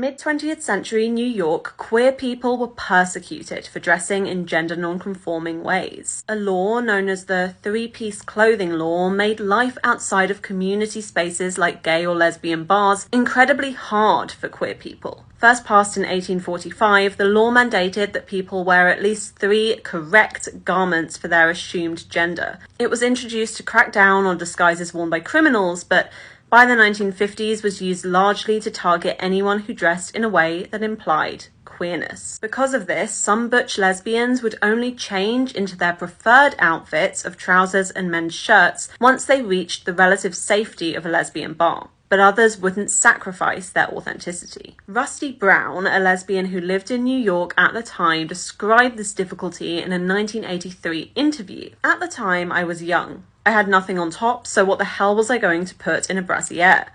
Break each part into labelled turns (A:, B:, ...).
A: Mid-20th century New York, queer people were persecuted for dressing in gender non-conforming ways. A law known as the three-piece clothing law made life outside of community spaces like gay or lesbian bars incredibly hard for queer people. First passed in 1845, the law mandated that people wear at least 3 correct garments for their assumed gender. It was introduced to crack down on disguises worn by criminals, but by the 1950s was used largely to target anyone who dressed in a way that implied queerness. Because of this, some butch lesbians would only change into their preferred outfits of trousers and men's shirts once they reached the relative safety of a lesbian bar. But others wouldn't sacrifice their authenticity. Rusty Brown, a lesbian who lived in New York at the time, described this difficulty in a 1983 interview. At the time, I was young. I had nothing on top, so what the hell was I going to put in a brassiere?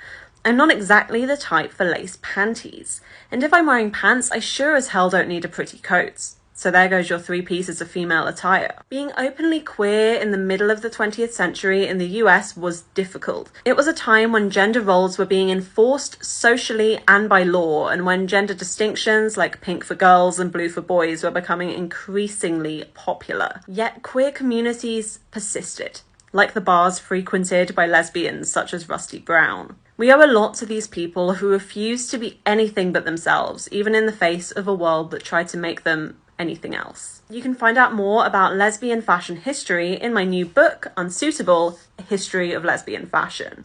A: I'm not exactly the type for lace panties. And if I'm wearing pants, I sure as hell don't need a pretty coat. So there goes your 3 pieces of female attire. Being openly queer in the middle of the 20th century in the US was difficult. It was a time when gender roles were being enforced socially and by law, and when gender distinctions like pink for girls and blue for boys were becoming increasingly popular. Yet queer communities persisted, like the bars frequented by lesbians such as Rusty Brown. We owe a lot to these people who refused to be anything but themselves, even in the face of a world that tried to make them anything else. You can find out more about lesbian fashion history in my new book, Unsuitable: A History of Lesbian Fashion.